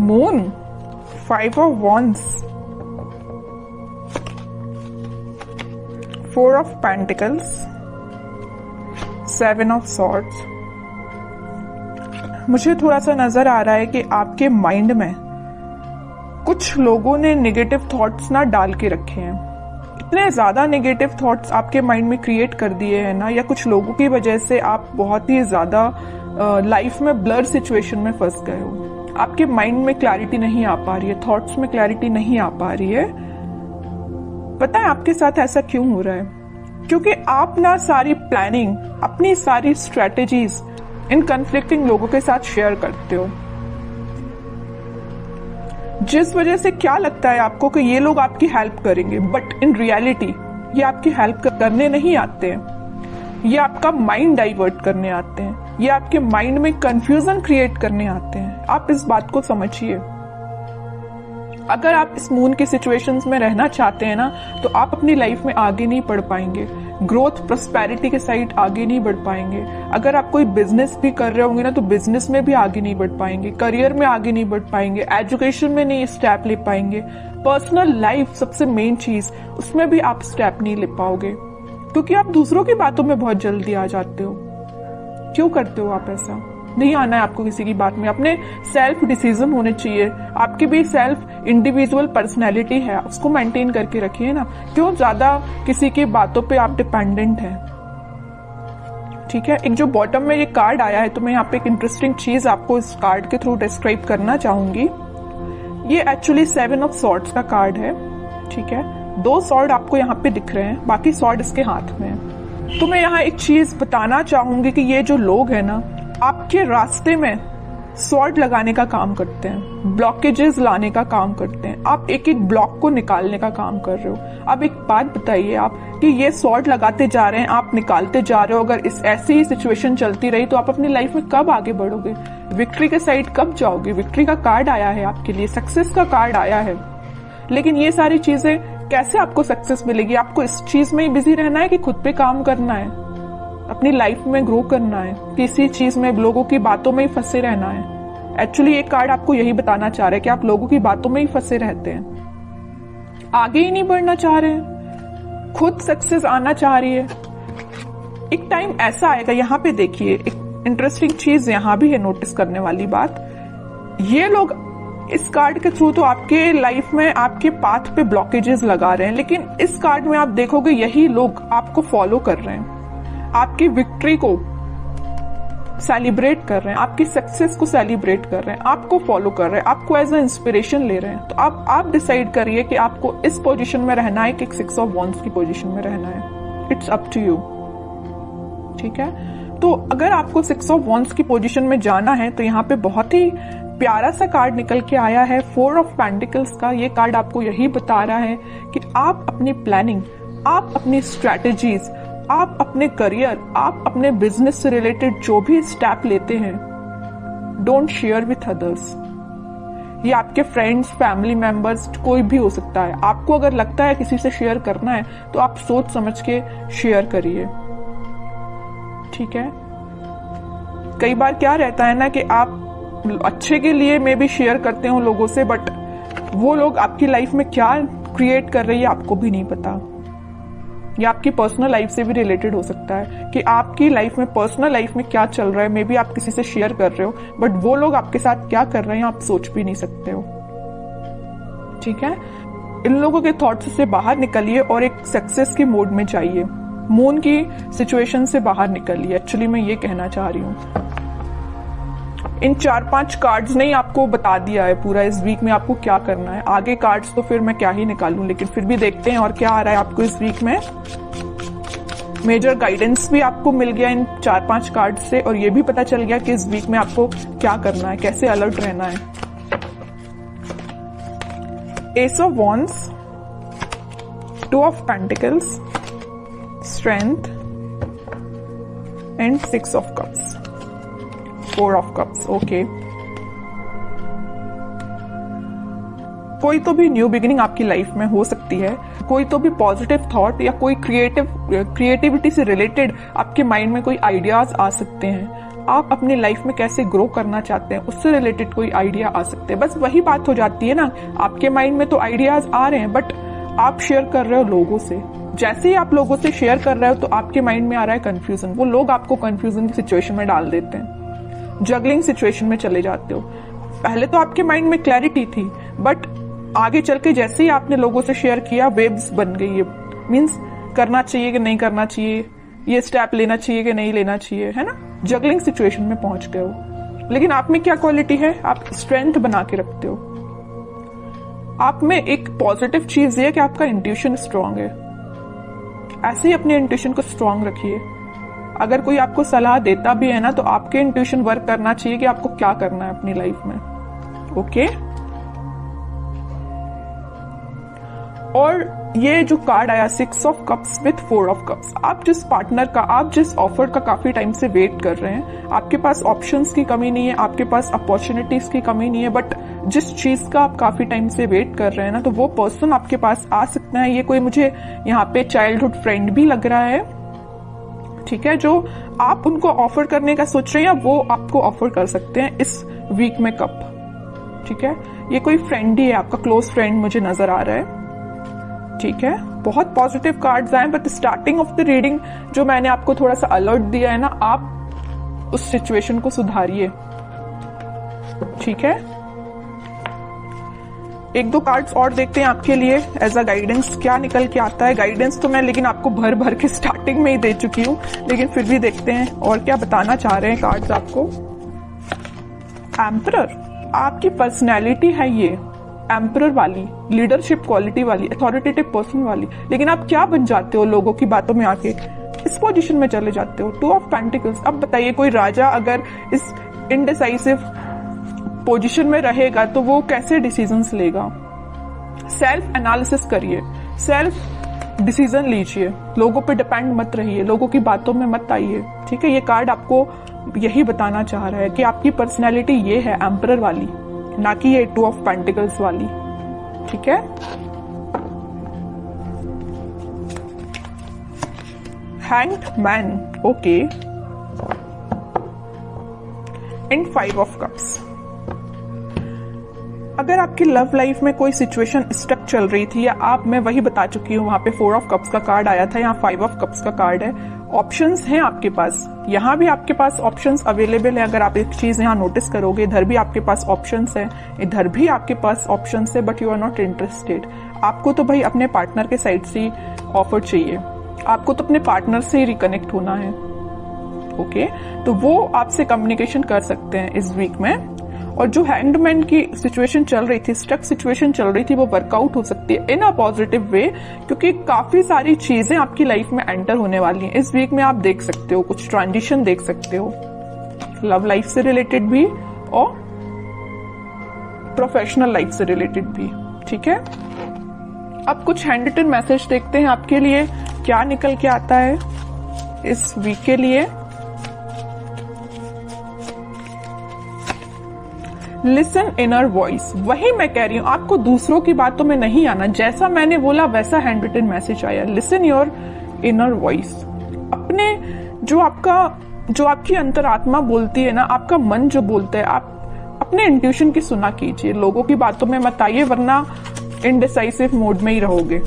Moon, 5 of wands, 4 of pentacles, 7 of swords। मुझे थोड़ा सा नजर आ रहा है कि आपके माइंड में कुछ लोगों ने नेगेटिव थॉट्स ना डाल के रखे हैं। इतने ज्यादा नेगेटिव थॉट्स आपके माइंड में क्रिएट कर दिए हैं ना, या कुछ लोगों की वजह से आप बहुत ही ज्यादा लाइफ में ब्लर सिचुएशन में फंस गए हो। आपके माइंड में क्लैरिटी नहीं आ पा रही है, थॉट्स में क्लैरिटी नहीं आ पा रही है। पता है आपके साथ ऐसा क्यों हो रहा है? क्योंकि आप ना सारी प्लानिंग, अपनी सारी स्ट्रेटेजीज इन कन्फ्लिक्टिंग लोगों के साथ शेयर करते हो, जिस वजह से क्या लगता है आपको कि ये लोग आपकी हेल्प करेंगे, बट इन रियलिटी ये आपकी हेल्प करने नहीं आते हैं। ये आपका माइंड डाइवर्ट करने आते हैं, ये आपके माइंड में कंफ्यूजन क्रिएट करने आते हैं। आप इस बात को समझिए। अगर आप इस मून की सिचुएशंस में रहना चाहते हैं ना, तो आप अपनी लाइफ में आगे नहीं बढ़ पाएंगे, ग्रोथ प्रोस्पेरिटी के साइड आगे नहीं बढ़ पाएंगे। अगर आप कोई बिजनेस भी कर रहे होंगे ना, तो बिजनेस में भी आगे नहीं बढ़ पाएंगे, करियर में आगे नहीं बढ़ पाएंगे, एजुकेशन में नहीं स्टेप ले पाएंगे, पर्सनल लाइफ सबसे मेन चीज, उसमें भी आप स्टेप नहीं ले पाओगे, क्योंकि आप दूसरों की बातों में बहुत जल्दी आ जाते हो। क्यों करते हो आप ऐसा? नहीं आना है आपको किसी की बात में। अपने सेल्फ डिसीजन होने चाहिए। आपकी भी सेल्फ इंडिविजुअल पर्सनैलिटी है, उसको मेंटेन करके रखिए ना। क्यों ज्यादा किसी की बातों पे आप डिपेंडेंट हैं? ठीक है, एक जो बॉटम में ये कार्ड आया है, तो मैं यहाँ पे एक इंटरेस्टिंग चीज आपको इस कार्ड के थ्रू डिस्क्राइब करना चाहूंगी। ये एक्चुअली 7 ऑफ सॉर्ड्स का कार्ड है। ठीक है, 2 सॉर्ड आपको यहाँ पे दिख रहे हैं, बाकी सॉर्ड इसके हाथ में है। तो मैं यहाँ एक चीज बताना चाहूंगी कि ये जो लोग हैं ना, आपके रास्ते में सॉर्ड लगाने का काम करते हैं, ब्लॉकेजेस लाने का काम करते हैं। आप एक एक ब्लॉक को निकालने का काम कर रहे हो। अब एक बात बताइए आप कि ये सॉर्ड लगाते जा रहे हैं, आप निकालते जा रहे हो। अगर इस ऐसी ही सिचुएशन चलती रही तो आप अपनी लाइफ में कब आगे बढ़ोगे? विक्ट्री के साइड कब जाओगे? विक्ट्री का कार्ड आया है आपके लिए, सक्सेस का कार्ड आया है, लेकिन ये सारी चीजें कैसे आपको सक्सेस मिलेगी? आपको इस चीज में ही बिजी रहना है कि खुद पे काम करना है, अपनी लाइफ में ग्रो करना है, किसी चीज में लोगों की बातों में ही फंसे रहना है? एक्चुअली ये कार्ड आपको यही बताना चाह रहा है कि आप लोगों की बातों में ही फंसे रहते हैं, आगे ही नहीं बढ़ना चाह रहे हैं, खुद सक्सेस आना चाह रही है। एक टाइम ऐसा आएगा, यहाँ पे देखिए एक इंटरेस्टिंग चीज यहाँ भी है नोटिस करने वाली बात। ये लोग इस कार्ड के थ्रू तो आपके लाइफ में आपके पाथ पे ब्लॉकेजेस लगा रहे हैं, लेकिन इस कार्ड में आप देखोगे यही लोग आपको फॉलो कर रहे हैं, आपकी विक्ट्री को सेलिब्रेट कर रहे हैं, आपकी सक्सेस को सेलिब्रेट कर रहे हैं, आपको फॉलो कर रहे हैं, आपको एज अ इंस्पिरेशन ले रहे हैं। तो आप डिसाइड करिए कि आपको इस पोजीशन में रहना है कि 6 ऑफ वॉन्ड्स की पोजीशन में रहना है। It's up to you. ठीक है, तो अगर आपको 6 ऑफ वॉन्ड्स की पोजीशन में जाना है, तो यहाँ पे बहुत ही प्यारा सा कार्ड निकल के आया है, 4 ऑफ पेंटिकल्स का। ये कार्ड आपको यही बता रहा है कि आप अपनी प्लानिंग, आप अपनी स्ट्रैटेजीज, आप अपने करियर, आप अपने बिजनेस से रिलेटेड जो भी स्टेप लेते हैं, डोंट शेयर विथ अदर्स। ये आपके फ्रेंड्स, फैमिली मेंबर्स, कोई भी हो सकता है। आपको अगर लगता है किसी से शेयर करना है, तो आप सोच समझ के शेयर करिए। ठीक है, कई बार क्या रहता है ना कि आप अच्छे के लिए मे भी शेयर करते हो लोगों से, बट वो लोग आपकी लाइफ में क्या क्रिएट कर रही है आपको भी नहीं पता। या आपकी पर्सनल लाइफ से भी रिलेटेड हो सकता है कि आपकी लाइफ में, पर्सनल लाइफ में क्या चल रहा है, मे बी आप किसी से शेयर कर रहे हो, बट वो लोग आपके साथ क्या कर रहे हैं आप सोच भी नहीं सकते हो। ठीक है, इन लोगों के थॉट्स से बाहर निकलिए और एक सक्सेस के मोड में जाइए। मून की सिचुएशन से बाहर निकलिए, एक्चुअली मैं ये कहना चाह रही हूँ। इन 4-5 कार्ड्स ने ही आपको बता दिया है पूरा इस वीक में आपको क्या करना है। आगे कार्ड्स तो फिर मैं क्या ही निकालूं, लेकिन फिर भी देखते हैं और क्या आ रहा है आपको इस वीक में। मेजर गाइडेंस भी आपको मिल गया इन 4-5 कार्ड से, और ये भी पता चल गया कि इस वीक में आपको क्या करना है, कैसे अलर्ट रहना है। S of wands, 2 of pentacles, strength and 6 of cups, 4 of cups. Okay, कोई तो भी न्यू बिगिनिंग आपकी लाइफ में हो सकती है, कोई तो भी पॉजिटिव थॉट या कोई क्रिएटिविटी से रिलेटेड आपके माइंड में कोई आइडियाज आ सकते हैं। आप अपनी लाइफ में कैसे ग्रो करना चाहते हैं उससे रिलेटेड कोई आइडिया आ सकते हैं। बस वही बात हो जाती है ना, आपके माइंड में तो आइडियाज आ रहे हैं बट आप शेयर कर रहे हो लोगों से। जैसे ही आप लोगों से शेयर कर रहे हो तो आपके माइंड में आ रहा है कंफ्यूजन, वो लोग आपको कंफ्यूजन की सिचुएशन में डाल देते हैं, जगलिंग सिचुएशन में चले जाते हो। पहले तो आपके माइंड में क्लैरिटी थी बट आगे चल के जैसे ही आपने लोगों से शेयर किया वेव्स बन गई है, मीन्स करना चाहिए कि नहीं करना चाहिए, ये स्टेप लेना चाहिए कि नहीं लेना चाहिए, है ना, जगलिंग सिचुएशन में पहुंच गए हो। लेकिन आप में क्या क्वालिटी है, आप स्ट्रेंथ बना के रखते हो। आप में एक पॉजिटिव चीज ये है कि आपका इंट्यूशन स्ट्रांग है। ऐसे ही अपने इंट्यूशन को स्ट्रांग रखिए। अगर कोई आपको सलाह देता भी है ना तो आपके इंट्यूशन वर्क करना चाहिए कि आपको क्या करना है अपनी लाइफ में। ओके, और ये जो कार्ड आया 6 of cups with 4 of cups, आप जिस पार्टनर का, आप जिस ऑफर का काफी टाइम से वेट कर रहे हैं, आपके पास ऑप्शंस की कमी नहीं है, आपके पास अपॉर्चुनिटीज की कमी नहीं है, बट जिस चीज का आप काफी टाइम से वेट कर रहे हैं ना, तो वो पर्सन आपके पास आ सकता है। ये कोई मुझे यहाँ पे चाइल्डहुड फ्रेंड भी लग रहा है, ठीक है, जो आप उनको ऑफर करने का सोच रहे हैं, वो आपको ऑफर कर सकते हैं इस वीक में कप, ठीक है। ये कोई फ्रेंड ही है, आपका क्लोज फ्रेंड मुझे नजर आ रहा है, ठीक है। बहुत पॉजिटिव कार्ड्स आए, but starting of the reading जो मैंने आपको थोड़ा सा अलर्ट दिया है ना, आप उस सिचुएशन को सुधारिए, ठीक है। एक दो कार्ड्स और देखते हैं आपके लिए एज अ गाइडेंस, क्या निकल के आता है। गाइडेंस तो मैं लेकिन आपको भर भर के स्टार्टिंग में ही दे चुकी हूँ, लेकिन फिर भी देखते हैं और क्या बताना चाह रहे हैं कार्ड्स आपको। एम्परर, आपकी पर्सनैलिटी है ये एम्परर वाली, लीडरशिप क्वालिटी वाली, अथॉरिटेटिव पर्सन वाली, लेकिन आप क्या बन जाते हो लोगों की बातों में आके, इस पोजीशन में चले जाते हो। 2 ऑफ पेंटिकल्स। अब बताइए कोई राजा अगर इस इनडिसाइसिव पोजीशन में रहेगा तो वो कैसे डिसीजंस लेगा। सेल्फ एनालिसिस करिए, सेल्फ डिसीजन लीजिए, लोगों पे डिपेंड मत रहिए, लोगों की बातों में मत आइए, ठीक है। ये कार्ड आपको यही बताना चाह रहा है कि आपकी पर्सनैलिटी ये है एम्परर वाली, ना कि ये 2 ऑफ पेंटिकल्स वाली, ठीक है। Hanged man, okay, and 5 of cups. अगर आपकी लव लाइफ में कोई सिचुएशन स्टक चल रही थी, या आप, मैं वही बता चुकी हूँ, वहां पे 4 ऑफ कप्स का कार्ड आया था, यहाँ 5 ऑफ कप्स का कार्ड है। ऑप्शंस हैं आपके पास, यहाँ भी आपके पास ऑप्शंस अवेलेबल है। अगर आप एक चीज यहाँ नोटिस करोगे, इधर भी आपके पास ऑप्शंस है, इधर भी आपके पास ऑप्शंस है, but you are not interested. आपको तो भाई अपने पार्टनर के साइड से ऑफर चाहिए, आपको तो अपने पार्टनर से ही रिकनेक्ट होना है, ओके। तो वो आपसे कम्युनिकेशन कर सकते हैं इस वीक में। और जो हैंगड की सिचुएशन चल रही थी, स्टक सिचुएशन चल रही थी, वो वर्कआउट हो सकती है इन अ पॉजिटिव वे, क्योंकि काफी सारी चीजें आपकी लाइफ में एंटर होने वाली हैं इस वीक में। आप देख सकते हो कुछ ट्रांजिशन देख सकते हो, लव लाइफ से रिलेटेड भी और प्रोफेशनल लाइफ से रिलेटेड भी, ठीक है। अब कुछ हैंड रिटन मैसेज देखते हैं आपके लिए क्या निकल के आता है इस वीक के लिए। लिसन इनर वॉइस, वही मैं कह रही हूं, आपको दूसरों की बातों में नहीं आना, जैसा मैंने बोला वैसा हैंड रिटन मैसेज आया। लिसन योर इनर वॉइस, अपने जो आपकी अंतरात्मा बोलती है ना, आपका मन जो बोलता है, आप अपने इंट्यूशन की सुना कीजिए, लोगों की बातों में मत आइए, वरना इनडिसाइसिव मोड में ही रहोगे।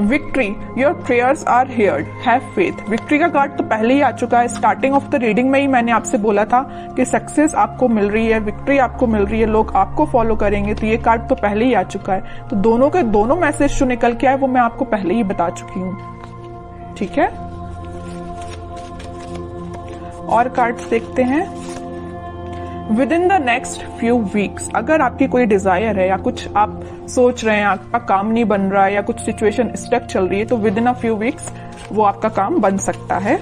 Victory, your prayers are heard, have faith. Victory का कार्ड तो पहले ही आ चुका है, स्टार्टिंग ऑफ द रीडिंग में ही मैंने आपसे बोला था कि सक्सेस आपको मिल रही है, विक्ट्री आपको मिल रही है, लोग आपको फॉलो करेंगे, तो ये कार्ड तो पहले ही आ चुका है। तो दोनों मैसेज जो निकल के आए वो मैं आपको पहले ही बता चुकी हूँ, ठीक है। और कार्ड्स देखते हैं। With in the next few weeks, अगर आपकी कोई डिजायर है या कुछ आप सोच रहे हैं, आपका काम नहीं बन रहा है या कुछ सिचुएशन स्टक चल रही है, तो with in a few weeks वो आपका काम बन सकता है।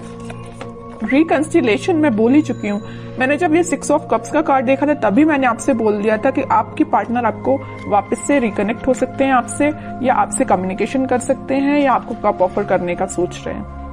रिकंसिलेशन मैं बोल ही चुकी हूँ, मैंने जब ये 6 ऑफ कप्स का कार्ड देखा था तभी मैंने आपसे बोल दिया था कि आपकी पार्टनर आपको वापस से रिकनेक्ट हो सकते हैं आपसे, या आपसे कम्युनिकेशन कर सकते हैं, या आपको कप ऑफर करने का सोच रहे हैं।